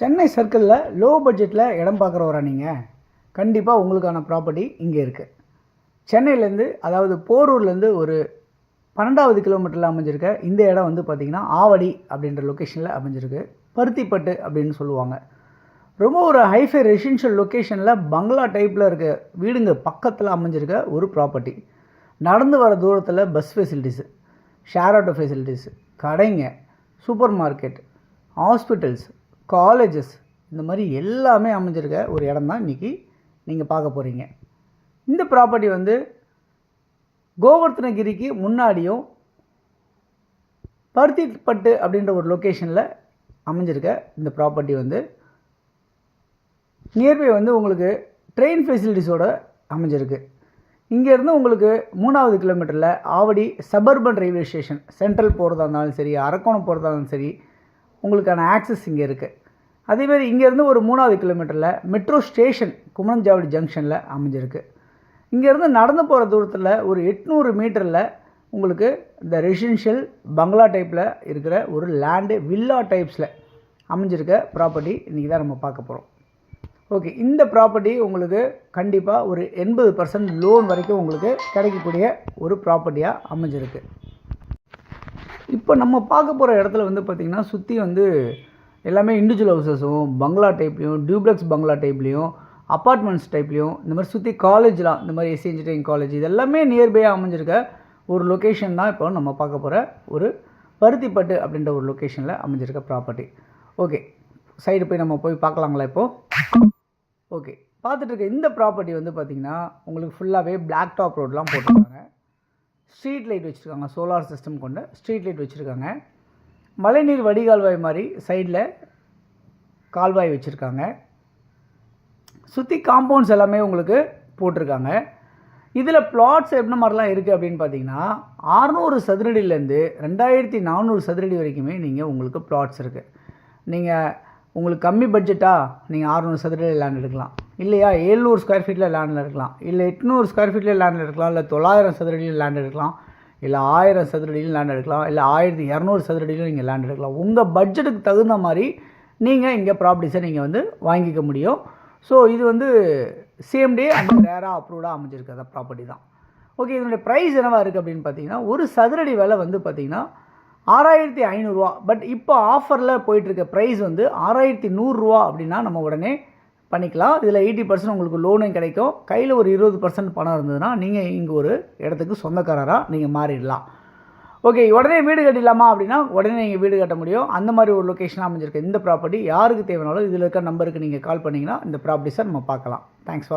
சென்னை சர்க்கிளில் லோ பட்ஜெட்டில் இடம் பார்க்குறவரா நீங்கள்? கண்டிப்பாக உங்களுக்கான ப்ராப்பர்ட்டி இங்கே இருக்குது. சென்னையிலேருந்து, அதாவது போரூர்லேருந்து ஒரு 12வது கிலோமீட்டரில் அமைஞ்சிருக்க இந்த இடம் வந்து பார்த்திங்கன்னா ஆவடி அப்படின்ற லொக்கேஷனில் அமைஞ்சிருக்கு. பருத்திப்பட்டு அப்படின்னு சொல்லுவாங்க. ரொம்ப ஒரு ஹைஃபை ரெசிடென்ஷியல் லொக்கேஷனில் பங்களா டைப்பில் இருக்க வீடுங்க பக்கத்தில் அமைஞ்சிருக்க ஒரு ப்ராப்பர்ட்டி. நடந்து வர தூரத்தில் bus facilities, share auto facilities, கடைங்க, சூப்பர் மார்க்கெட், ஹாஸ்பிட்டல்ஸ், காலேஜஸ், இந்த மாதிரி எல்லாமே அமைஞ்சிருக்க ஒரு இடம் தான் இன்றைக்கி நீங்கள் பார்க்க போகிறீங்க. இந்த ப்ராப்பர்ட்டி வந்து கோவர்த்தனகிரிக்கு முன்னாடியும் பருத்திப்பட்டு அப்படின்ற ஒரு லொக்கேஷனில் அமைஞ்சிருக்க இந்த ப்ராப்பர்ட்டி வந்து நியர்பை வந்து உங்களுக்கு ட்ரெயின் ஃபெசிலிட்டிஸோடு அமைஞ்சிருக்கு. இங்கேருந்து உங்களுக்கு 3வது கிலோமீட்டரில் Avadi suburban railway station, central போகிறதா இருந்தாலும் சரி, அரக்கோணம் போகிறதா இருந்தாலும் சரி, உங்களுக்கான ஆக்சஸ் இங்கே இருக்குது. அதேமாதிரி இங்கேருந்து ஒரு 3வது கிலோமீட்டரில் மெட்ரோ ஸ்டேஷன் குமரஞ்சாவடி ஜங்ஷனில் அமைஞ்சிருக்கு. இங்கேருந்து நடந்து போகிற தூரத்தில் ஒரு 800 மீட்டரில் உங்களுக்கு இந்த ரெசிடென்ஷியல் பங்களா டைப்பில் இருக்கிற ஒரு லேண்டு வில்லா டைப்ஸில் அமைஞ்சிருக்க ப்ராப்பர்ட்டி இன்றைக்கி தான் நம்ம பார்க்க போகிறோம். ஓகே, இந்த ப்ராப்பர்ட்டி உங்களுக்கு கண்டிப்பாக ஒரு 80% லோன் வரைக்கும் உங்களுக்கு கிடைக்கக்கூடிய ஒரு ப்ராப்பர்ட்டியாக அமைஞ்சிருக்கு. இப்போ நம்ம பார்க்க போகிற இடத்துல வந்து பார்த்திங்கன்னா சுற்றி வந்து எல்லாமே இண்டிவிஜுவல் ஹவுசஸும் பங்களா டைப்லேயும், டியூப்ளெக்ஸ் பங்களா டைப்லேயும், அப்பார்ட்மெண்ட்ஸ் டைப்லேயும், இந்த மாதிரி சுற்றி காலேஜ்லாம், இந்த மாதிரி எஸ்சி இன்ஜினியரிங் காலேஜ், இதெல்லாமே நியர்பையாக அமைஞ்சிருக்க ஒரு லொக்கேஷன் தான் இப்போ நம்ம பார்க்க போகிற ஒரு பருத்திப்பட்டு அப்படின்ற ஒரு லொக்கேஷனில் அமைஞ்சிருக்க ப்ராப்பர்ட்டி. ஓகே, சைடு போய் நம்ம போய் பார்க்கலாங்களா இப்போது? ஓகே, பார்த்துட்டு இருக்க இந்த ப்ராப்பர்ட்டி வந்து பார்த்திங்கன்னா உங்களுக்கு ஃபுல்லாகவே பிளாக் டாப் ரோடெலாம் போட்டிருக்காங்க. ஸ்ட்ரீட் லைட் வச்சுருக்காங்க, சோலார் சிஸ்டம் கொண்ட ஸ்ட்ரீட் லைட் வச்சுருக்காங்க. மழைநீர் வடிகால்வாய் மாதிரி சைடில் கால்வாய் வச்சுருக்காங்க. சுற்றி காம்பவுண்ட்ஸ் எல்லாமே உங்களுக்கு போட்டிருக்காங்க. இதில் பிளாட்ஸ் என்ன மாதிரிலாம் இருக்குது அப்படின்னு பார்த்தீங்கன்னா 600 சதுரடியிலேருந்து 2400 சதுரடி வரைக்குமே நீங்கள் உங்களுக்கு பிளாட்ஸ் இருக்குது. நீங்கள் உங்களுக்கு கம்மி பட்ஜெட்டாக நீங்கள் 600 சதுரடி லேண்ட் எடுக்கலாம், இல்லையா 700 ஸ்கொயர் ஃபீட்டில் லேண்டில் எடுக்கலாம், இல்லை 800 ஸ்கொயர் ஃபீட்டில் லேண்ட் எடுக்கலாம், இல்லை 900 சதுரடியில் லேண்ட் எடுக்கலாம், இல்லை 1000 சதுரடியில் லேண்ட் எடுக்கலாம், இல்லை 1200 சதுரடியிலும் நீங்கள் லேண்ட் எடுக்கலாம். உங்கள் பட்ஜெட்டுக்கு தகுந்த மாதிரி நீங்கள் இங்கே ப்ராப்பர்ட்டிஸை நீங்கள் வந்து வாங்கிக்க முடியும். ஸோ இது வந்து சேம் டே அந்த ரேராக அப்ரூவ்டாக அமைஞ்சிருக்க ப்ராப்பர்ட்டி தான். ஓகே, இதனுடைய ப்ரைஸ் என்னவாக இருக்குது அப்படின்னு பார்த்தீங்கன்னா ஒரு சதுரடி விலை வந்து பார்த்திங்கன்னா 6500 ரூபா. பட் இப்போ ஆஃபரில் போயிட்டுருக்க ப்ரைஸ் வந்து 6100 ரூபா அப்படின்னா நம்ம உடனே பண்ணிக்கலாம். இதில் 80% உங்களுக்கு லோனும் கிடைக்கும். கையில் ஒரு 20% பணம் இருந்ததுன்னா நீங்கள் இங்கே ஒரு இடத்துக்கு சொந்தக்காரராக நீங்கள் மாறிடலாம். ஓகே, உடனே வீடு கட்டிடலாமா அப்படின்னா உடனே நீங்கள் வீடு கட்ட முடியும். அந்த மாதிரி ஒரு லொக்கேஷனாக அமைஞ்சிருக்கு இந்த ப்ராப்பர்ட்டி. யாருக்கு தேவைனாலும் இதில் இருக்க நம்பருக்கு நீங்கள் கால் பண்ணிங்கன்னா இந்த ப்ராப்பர்ட்டிஸை நம்ம பார்க்கலாம். Thanks for